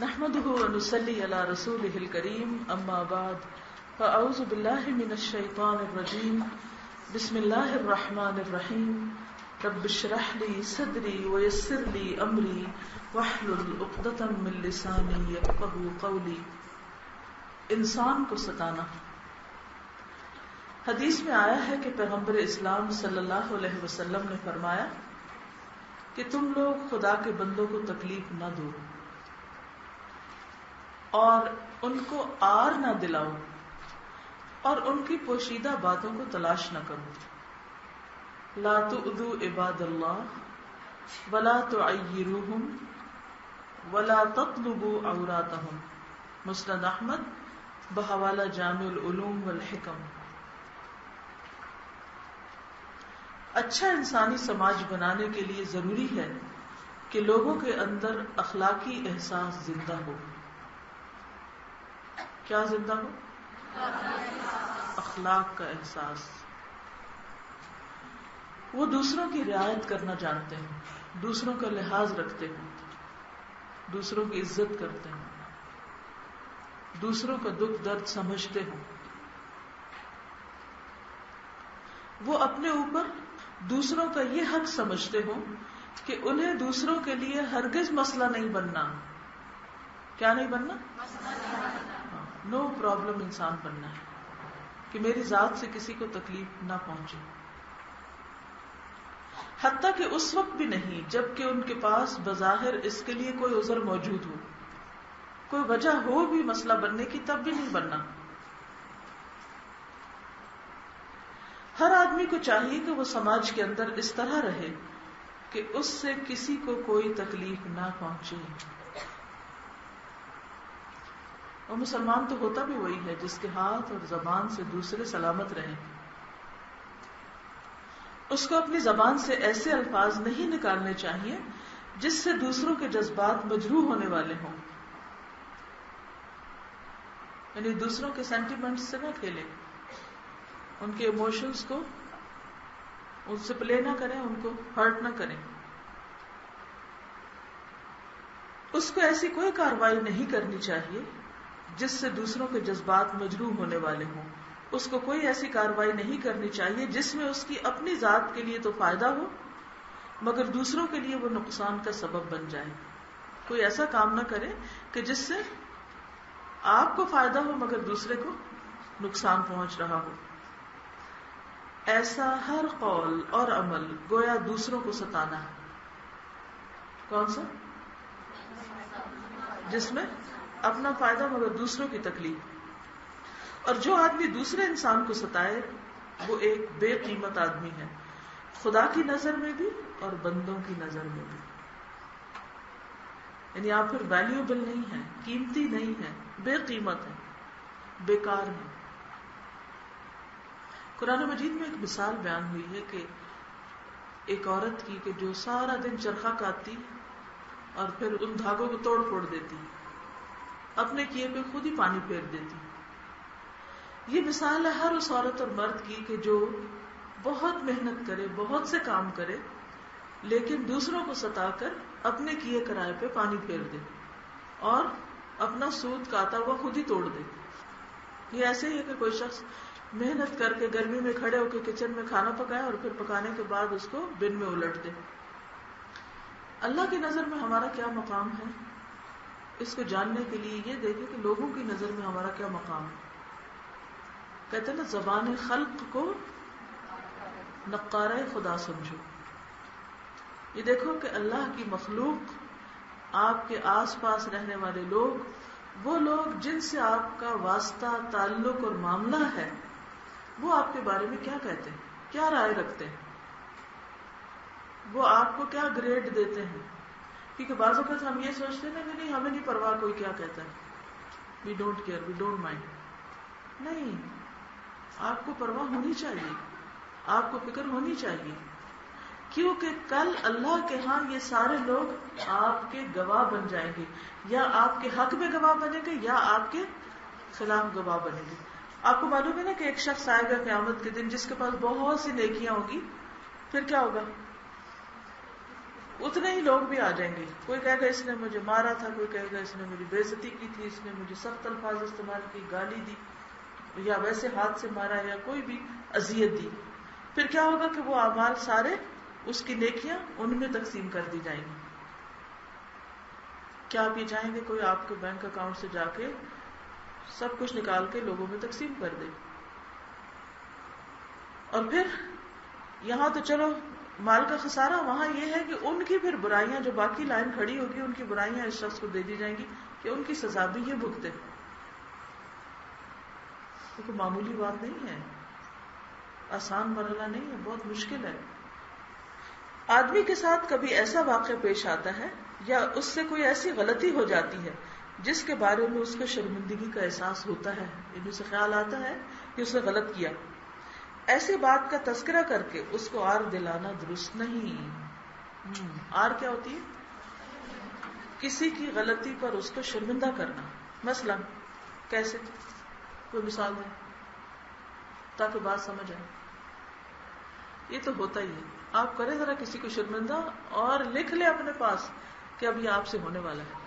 نحمده ونصلي على رسوله الكريم اما بعد فاعوذ بالله من الشيطان الرجيم بسم الله الرحمن الرحيم رب اشرح لي صدري ويسر لي امري واحلل عقدة من لساني يفقهوا قولي. انسان کو ستانا. حدیث میں آیا ہے کہ پیغمبر اسلام صلی اللہ علیہ وسلم نے فرمایا کہ تم لوگ خدا کے بندوں کو تکلیف نہ دو اور ان کو آر نہ دلاؤ اور ان کی پوشیدہ باتوں کو تلاش نہ کرو. لا تؤذوا عباد اللہ ولا تعیروہم ولا تطلبوا عوراتہم. مسند احمد بحوالہ جامع العلوم والحکم. اچھا انسانی سماج بنانے کے لیے ضروری ہے کہ لوگوں کے اندر اخلاقی احساس زندہ ہو. کیا زندہ ہو؟ اخلاق کا احساس. وہ دوسروں کی رعایت کرنا جانتے ہیں, دوسروں کا لحاظ رکھتے ہیں, دوسروں کی عزت کرتے ہیں, دوسروں کا دکھ درد سمجھتے ہیں. وہ اپنے اوپر دوسروں کا یہ حق سمجھتے ہوں کہ انہیں دوسروں کے لیے ہرگز مسئلہ نہیں بننا. کیا نہیں بننا؟ نو پرابلم انسان بننا ہے کہ میری ذات سے کسی کو تکلیف نہ پہنچے. حتیٰ کہ اس وقت بھی نہیں جب کہ ان کے پاس بظاہر اس کے لیے کوئی عذر موجود ہو, کوئی وجہ ہو بھی مسئلہ بننے کی, تب بھی نہیں بننا. ہر آدمی کو چاہیے کہ وہ سماج کے اندر اس طرح رہے کہ اس سے کسی کو کوئی تکلیف نہ پہنچے. اور مسلمان تو ہوتا بھی وہی ہے جس کے ہاتھ اور زبان سے دوسرے سلامت رہیں. اس کو اپنی زبان سے ایسے الفاظ نہیں نکالنے چاہیے جس سے دوسروں کے جذبات مجروح ہونے والے ہوں. یعنی دوسروں کے سینٹیمنٹس سے نہ کھیلیں, ان کے ایموشنز کو ان سے پلے نہ کریں, ان کو ہرٹ نہ کریں. اس کو ایسی کوئی کارروائی نہیں کرنی چاہیے جس سے دوسروں کے جذبات مجروح ہونے والے ہوں. اس کو کوئی ایسی کارروائی نہیں کرنی چاہیے جس میں اس کی اپنی ذات کے لیے تو فائدہ ہو مگر دوسروں کے لیے وہ نقصان کا سبب بن جائے. کوئی ایسا کام نہ کرے کہ جس سے آپ کو فائدہ ہو مگر دوسرے کو نقصان پہنچ رہا ہو. ایسا ہر قول اور عمل گویا دوسروں کو ستانا ہے. کون سا؟ جس میں اپنا فائدہ مگر دوسروں کی تکلیف. اور جو آدمی دوسرے انسان کو ستائے وہ ایک بے قیمت آدمی ہے, خدا کی نظر میں بھی اور بندوں کی نظر میں بھی. یعنی آپ پھر ویلیوبل نہیں ہیں, قیمتی نہیں ہیں, بے قیمت ہیں, بیکار ہیں. قرآن مجید میں ایک مثال بیان ہوئی ہے کہ ایک عورت کی کہ جو سارا دن چرخہ کاٹتی اور پھر ان دھاگوں کو توڑ پھوڑ دیتی, اپنے کیے پہ خود ہی پانی پھیر دیتی. یہ مثال ہے ہر اس عورت اور مرد کی کہ جو بہت محنت کرے, بہت سے کام کرے, لیکن دوسروں کو ستا کر اپنے کیے کرائے پہ پانی پھیر دے اور اپنا سود کاتا ہوا خود ہی توڑ دے. یہ ایسے ہی ہے کہ کوئی شخص محنت کر کے گرمی میں کھڑے ہو کے کچن میں کھانا پکائے اور پھر پکانے کے بعد اس کو بن میں الٹ دے. اللہ کی نظر میں ہمارا کیا مقام ہے, اس کو جاننے کے لیے یہ دیکھیں کہ لوگوں کی نظر میں ہمارا کیا مقام ہے. کہتے ہیں نا, زبان خلق کو نقارہ خدا سمجھو. یہ دیکھو کہ اللہ کی مخلوق, آپ کے آس پاس رہنے والے لوگ, وہ لوگ جن سے آپ کا واسطہ, تعلق اور معاملہ ہے, وہ آپ کے بارے میں کیا کہتے ہیں, کیا رائے رکھتے ہیں, وہ آپ کو کیا گریڈ دیتے ہیں. کیونکہ بعض اوقات ہم یہ سوچتے ہیں کہ نہیں, ہمیں نہیں پرواہ کوئی کیا کہتا ہے, we don't care, we don't mind. نہیں, آپ کو پرواہ ہونی چاہیے, آپ کو فکر ہونی چاہیے, کیونکہ کل اللہ کے ہاں یہ سارے لوگ آپ کے گواہ بن جائیں گے, یا آپ کے حق میں گواہ بنیں گے یا آپ کے خلاف گواہ بنیں گے. آپ کو معلوم ہے نا کہ ایک شخص آئے گا قیامت کے دن جس کے پاس بہت سی نیکیاں ہوگی, پھر کیا ہوگا؟ اتنے ہی لوگ بھی آ جائیں گے. کوئی کہے گا اس نے مجھے مارا تھا, کوئی کہے گا اس نے میری بے عزتی کی تھی, اس نے مجھے سخت الفاظ استعمال کی, گالی دی, یا ویسے ہاتھ سے مارا, یا کوئی بھی اذیت دی. پھر کیا ہوگا کہ وہ اعمال سارے, اس کی نیکیاں ان میں تقسیم کر دی جائیں گی. کیا آپ یہ چاہیں گے کوئی آپ کے بینک اکاؤنٹ سے جا کے سب کچھ نکال کے لوگوں میں تقسیم کر دے؟ اور پھر یہاں تو چلو مال کا خسارہ, وہاں یہ ہے کہ ان کی پھر برائیاں, جو باقی لائن کھڑی ہوگی, ان کی برائیاں اس شخص کو دے دی جائیں گی کہ ان کی سزا بھی یہ بھگتے. کیونکہ معمولی بات نہیں ہے, آسان مرحلہ نہیں ہے, بہت مشکل ہے. آدمی کے ساتھ کبھی ایسا واقعہ پیش آتا ہے یا اس سے کوئی ایسی غلطی ہو جاتی ہے جس کے بارے میں اس کو شرمندگی کا احساس ہوتا ہے, یعنی اسے خیال آتا ہے کہ اس نے غلط کیا. ایسی بات کا تذکرہ کر کے اس کو آر دلانا درست نہیں. آر کیا ہوتی ہے؟ کسی کی غلطی پر اس کو شرمندہ کرنا. مثلا کیسے؟ کوئی مثال دیں تاکہ بات سمجھ آئے. یہ تو ہوتا ہی ہے, آپ کریں ذرا کسی کو شرمندہ اور لکھ لیں اپنے پاس کہ اب یہ آپ سے ہونے والا ہے.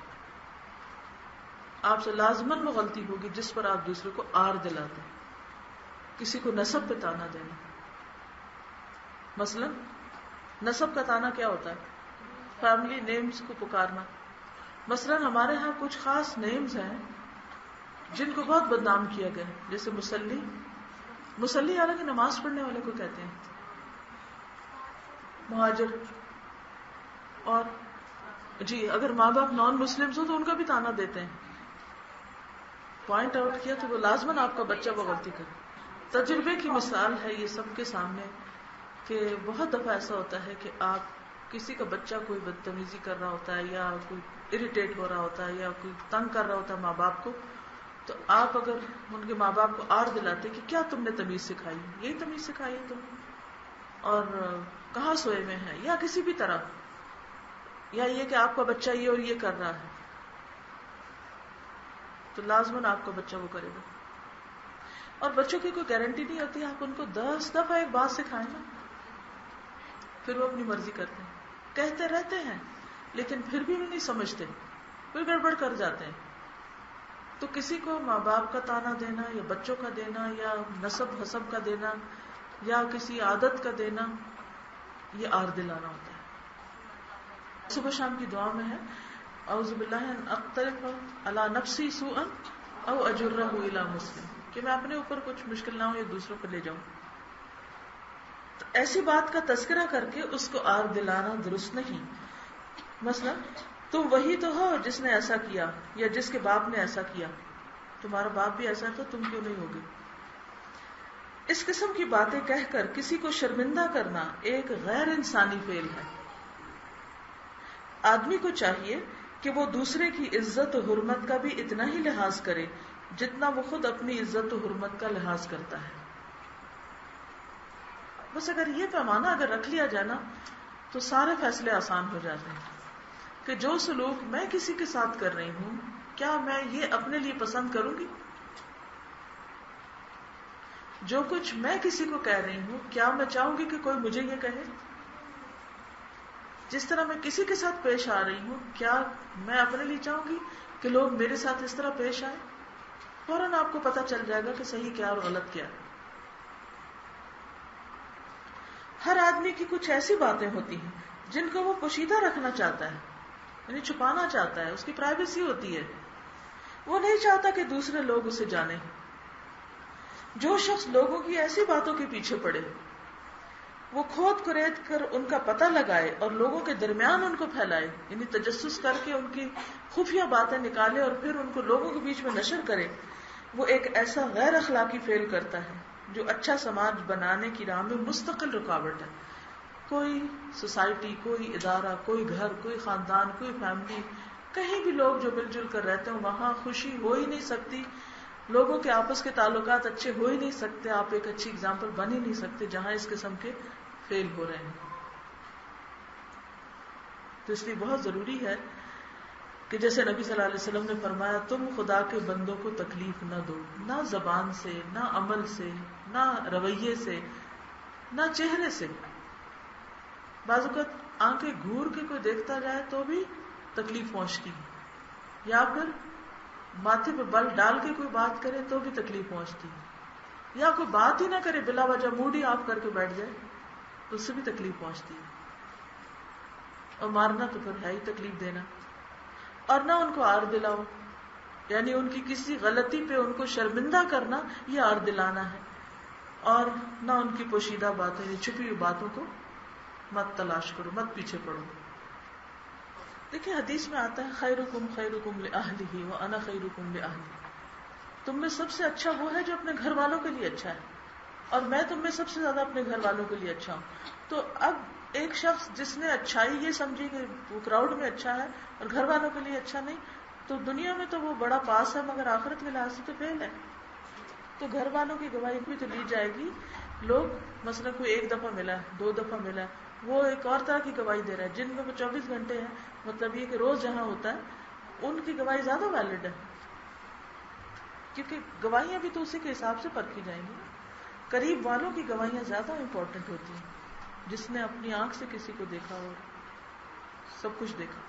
آپ سے لازماً وہ غلطی ہوگی جس پر آپ دوسرے کو آر دلاتے ہیں. کسی کو نسب پہ تانا دینا. مثلا نسب کا تانا کیا ہوتا ہے؟ فیملی نیمز کو پکارنا. مثلا ہمارے ہاں کچھ خاص نیمز ہیں جن کو بہت بدنام کیا گیا, جیسے مسلی. مسلی حالانکہ نماز پڑھنے والے کو کہتے ہیں. مہاجر, اور جی اگر ماں باپ نان مسلمز ہو تو ان کا بھی تانا دیتے ہیں. پوائنٹ آؤٹ کیا تو وہ لازماً آپ کا بچہ وہ غلطی کرے. تجربے کی مثال ہے یہ سب کے سامنے کہ بہت دفعہ ایسا ہوتا ہے کہ آپ کسی کا بچہ کوئی بدتمیزی کر رہا ہوتا ہے یا کوئی اریٹیٹ ہو رہا ہوتا ہے یا کوئی تنگ کر رہا ہوتا ہے ماں باپ کو, تو آپ اگر ان کے ماں باپ کو آر دلاتے کہ کیا تم نے تمیز سکھائی, یہی تمیز سکھائی ہے تم, اور کہاں سوئے میں ہے, یا کسی بھی طرح, یا یہ کہ آپ کا بچہ یہ اور یہ کر رہا ہے, تو لازماً آپ کا بچہ وہ کرے گا. اور بچوں کی کوئی گارنٹی نہیں ہوتی, آپ ان کو 10 دفعہ ایک بات سکھائیں نا, پھر وہ اپنی مرضی کرتے ہیں, کہتے رہتے ہیں لیکن پھر بھی نہیں سمجھتے, پھر گڑبڑ کر جاتے ہیں. تو کسی کو ماں باپ کا تانا دینا یا بچوں کا دینا یا نسب حسب کا دینا یا کسی عادت کا دینا, یہ آر دلانا ہوتا ہے. صبح شام کی دعا میں ہے اعوذ باللہ ان اقترف علی نفسی سوءا او اجرہ الی مسلم, کہ میں اپنے اوپر کچھ مشکل نہ ہو یا دوسروں پر لے جاؤں. تو ایسی بات کا تذکرہ کر کے اس کو آر دلانا درست نہیں. مثلا تم وہی تو ہو جس نے ایسا کیا یا جس کے باپ نے ایسا کیا, تمہارا باپ بھی ایسا تھا, تم کیوں نہیں ہوگے. اس قسم کی باتیں کہہ کر کسی کو شرمندہ کرنا ایک غیر انسانی فعل ہے. آدمی کو چاہیے کہ وہ دوسرے کی عزت و حرمت کا بھی اتنا ہی لحاظ کرے جتنا وہ خود اپنی عزت و حرمت کا لحاظ کرتا ہے. بس اگر یہ پیمانہ اگر رکھ لیا جائے نا تو سارے فیصلے آسان ہو جاتے ہیں کہ جو سلوک میں کسی کے ساتھ کر رہی ہوں کیا میں یہ اپنے لیے پسند کروں گی, جو کچھ میں کسی کو کہہ رہی ہوں کیا میں چاہوں گی کہ کوئی مجھے یہ کہے, جس طرح میں کسی کے ساتھ پیش آ رہی ہوں کیا میں اپنے لیے چاہوں گی کہ لوگ میرے ساتھ اس طرح پیش آئیں. فوراً آپ کو پتہ چل جائے گا کہ صحیح کیا اور غلط کیا. ہر آدمی کی کچھ ایسی باتیں ہوتی ہیں جن کو وہ پوشیدہ رکھنا چاہتا ہے, یعنی چھپانا چاہتا ہے, اس کی پرائیویسی ہوتی ہے, وہ نہیں چاہتا کہ دوسرے لوگ اسے جانیں. جو شخص لوگوں کی ایسی باتوں کے پیچھے پڑے, وہ کھود کرید کر ان کا پتہ لگائے اور لوگوں کے درمیان ان کو پھیلائے, یعنی تجسس کر کے ان کی خفیہ باتیں نکالے اور پھر ان کو لوگوں کے بیچ میں نشر کرے, وہ ایک ایسا غیر اخلاقی فعل کرتا ہے جو اچھا سماج بنانے کی راہ میں مستقل رکاوٹ ہے. کوئی سوسائٹی, کوئی ادارہ, کوئی گھر, کوئی خاندان, کوئی فیملی, کہیں بھی لوگ جو مل جل کر رہتے ہیں وہاں خوشی ہو ہی نہیں سکتی, لوگوں کے آپس کے تعلقات اچھے ہو ہی نہیں سکتے, آپ ایک اچھی اگزامپل بن ہی نہیں سکتے جہاں اس قسم کے فیل ہو رہے ہیں. تو اس لیے بہت ضروری ہے کہ جیسے نبی صلی اللہ علیہ وسلم نے فرمایا تم خدا کے بندوں کو تکلیف نہ دو, نہ زبان سے, نہ عمل سے, نہ رویے سے, نہ چہرے سے. بعض اوقات آنکھیں گھور کے کوئی دیکھتا جائے تو بھی تکلیف پہنچتی ہے، یا پھر ماتھے پہ بل ڈال کے کوئی بات کرے تو بھی تکلیف پہنچتی ہے، یا کوئی بات ہی نہ کرے بلا وجہ موڈ ہی آف کر کے بیٹھ جائے تو اس سے بھی تکلیف پہنچتی ہے. اور مارنا تو پھر ہے ہی تکلیف دینا. اور نہ ان کو آر دلاؤ، یعنی ان کی کسی غلطی پہ ان کو شرمندہ کرنا یہ آر دلانا ہے. اور نہ ان کی پوشیدہ باتیں، چھپی ہوئی باتوں کو مت تلاش کرو، مت پیچھے پڑو. دیکھیں حدیث میں آتا ہے خیرکم خیرکم لأہلہ وانا خیرکم لأہلی. تم میں سب سے اچھا وہ ہے جو اپنے گھر والوں کے لیے اچھا ہے، اور میں تم میں سب سے زیادہ اپنے گھر والوں کے لیے اچھا ہوں. تو اب ایک شخص جس نے اچھائی یہ سمجھی کہ وہ کراؤڈ میں اچھا ہے اور گھر والوں کے لیے اچھا نہیں، تو دنیا میں تو وہ بڑا پاس ہے مگر آخرت کے لحاظ سے تو فیل ہے. تو گھر والوں کی گواہی بھی تو لی جائے گی. لوگ مثلا کوئی ایک دفعہ ملا ہے، 2 دفعہ ملا ہے، وہ ایک اور طرح کی گواہی دے رہا ہے. جن میں وہ 24 گھنٹے ہیں، مطلب یہ کہ روز جہاں ہوتا ہے، ان کی گواہی زیادہ ویلڈ ہے، کیونکہ گواہیاں بھی تو اسی کے حساب سے پرکھی جائیں گی. قریب والوں کی گواہیاں زیادہ امپورٹنٹ ہوتی ہیں، جس نے اپنی آنکھ سے کسی کو دیکھا اور سب کچھ دیکھا.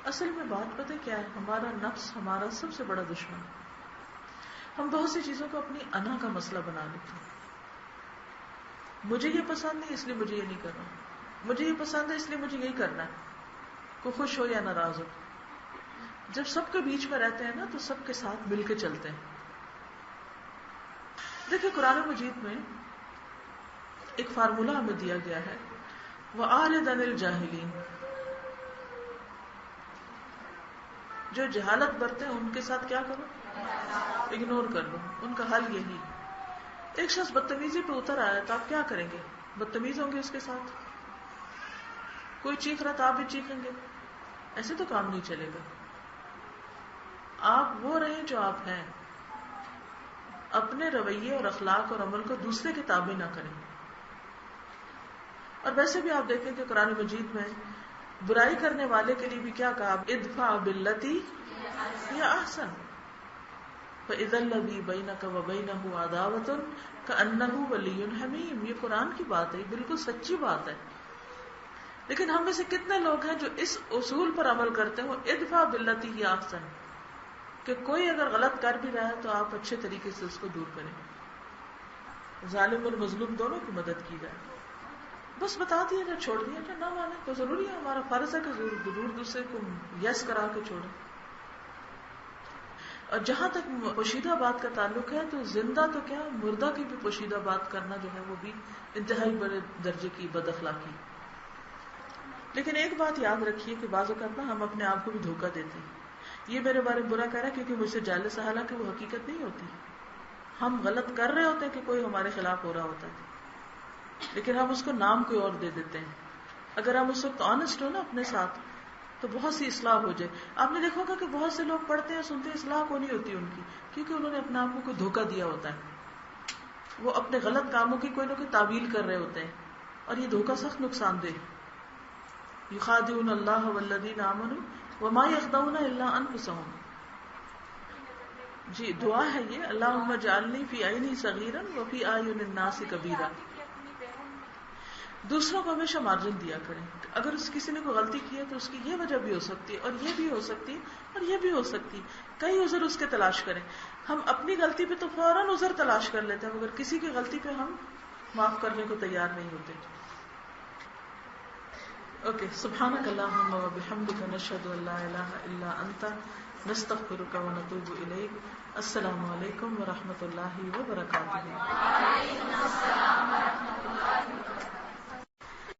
اصل میں بات پتہ کیا ہے، ہمارا نفس ہمارا سب سے بڑا دشمن ہے. ہم بہت سی چیزوں کو اپنی انا کا مسئلہ بنا لیتے ہیں. مجھے یہ پسند نہیں اس لیے مجھے یہ نہیں کرنا، مجھے یہ پسند ہے اس لیے مجھے یہی کرنا ہے، کوئی خوش ہو یا ناراض ہو. جب سب کے بیچ میں رہتے ہیں نا تو سب کے ساتھ مل کے چلتے ہیں. دیکھیں قرآن مجید میں ایک فارمولہ ہمیں دیا گیا ہے، وَأَعْرِضْ عَنِ الْجَاهِلِينَ. جو جہالت برتے ہیں ان کے ساتھ کیا کرو، اگنور کر لو. ان کا حل یہی. ایک شخص بدتمیزی پہ اتر آیا تو آپ کیا کریں گے؟ بدتمیز ہوں گے اس کے ساتھ. کوئی چیخ رہا تو آپ بھی چیخیں گے؟ ایسے تو کام نہیں چلے گا. آپ وہ رہیں جو آپ ہیں، اپنے رویے اور اخلاق اور عمل کو دوسرے کے تابع نہ کریں. اور ویسے بھی آپ دیکھیں کہ قرآن مجید میں برائی کرنے والے کے لیے بھی کیا کہا، ادفع باللتی ہی احسن فاذا الذی بینک وبینہ عداوۃ کأنہ ولی حمیم. یہ قرآن کی بات ہے، بالکل سچی بات ہے. لیکن ہم میں سے کتنے لوگ ہیں جو اس اصول پر عمل کرتے ہیں، وہ ادفع باللتی ہی احسن، کہ کوئی اگر غلط کر بھی رہا ہے تو آپ اچھے طریقے سے اس کو دور کریں، ظالم اور مظلوم دونوں کی مدد کی جائے. بس بتا دیا جائے، چھوڑ دیا جائے، نہ مانے تو ضروری ہے، ہمارا فرض ہے کہ ضرور دوسرے کو یس کرا کے چھوڑیں. اور جہاں تک پوشیدہ بات کا تعلق ہے تو زندہ تو کیا مردہ کی بھی پوشیدہ بات کرنا جو ہے وہ بھی انتہائی بڑے درجے کی بد اخلاقی. لیکن ایک بات یاد رکھیے کہ بعض اوقات ہم اپنے آپ کو بھی دھوکہ دیتے ہیں. یہ میرے بارے میں برا کہہ رہا ہے کیونکہ مجھ سے جالس ہے، حالانکہ وہ حقیقت نہیں ہوتی. ہم غلط کر رہے ہوتے ہیں کہ کوئی ہمارے خلاف ہو رہا ہوتا ہے، لیکن ہم اس کو نام کوئی اور دے دیتے ہیں. اگر ہم اس وقت آنےسٹ ہو نا اپنے ساتھ تو بہت سی اصلاح ہو جائے. آپ نے دیکھا ہوگا کہ بہت سے لوگ پڑھتے ہیں سنتے ہیں، اصلاح کو نہیں ہوتی ان کی، کیونکہ انہوں نے اپنے آپ کو کوئی دھوکہ دیا ہوتا ہے. وہ اپنے غلط کاموں کی کوئی نہ کوئی تعویل کر رہے ہوتے ہیں، اور یہ دھوکہ سخت نقصان دہ. یخادعون اللہ والذین آمنوا وما یخدعون الا انفسهم. جی دعا ہے یہ، اللہم اجعلنی فی عینی صغیرا وفی اعین الناس کبیرا. دوسروں کو ہمیشہ مارجن دیا کریں. اگر کسی نے کوئی غلطی کی ہے تو اس کی یہ وجہ بھی ہو سکتی ہے، اور یہ بھی ہو سکتی ہے، اور یہ بھی ہو سکتی ہے. کئی عذر اس کے تلاش کریں. ہم اپنی غلطی پہ تو فوراً عذر تلاش کر لیتے ہیں، مگر کسی کی غلطی پہ ہم معاف کرنے کو تیار نہیں ہوتے. اوکے، سبحانک اللہم وبحمدک، نشہد ان لا الہ الا انت، نستغفرک ونتوب الیک. السلام علیکم ورحمۃ اللہ وبرکاتہ.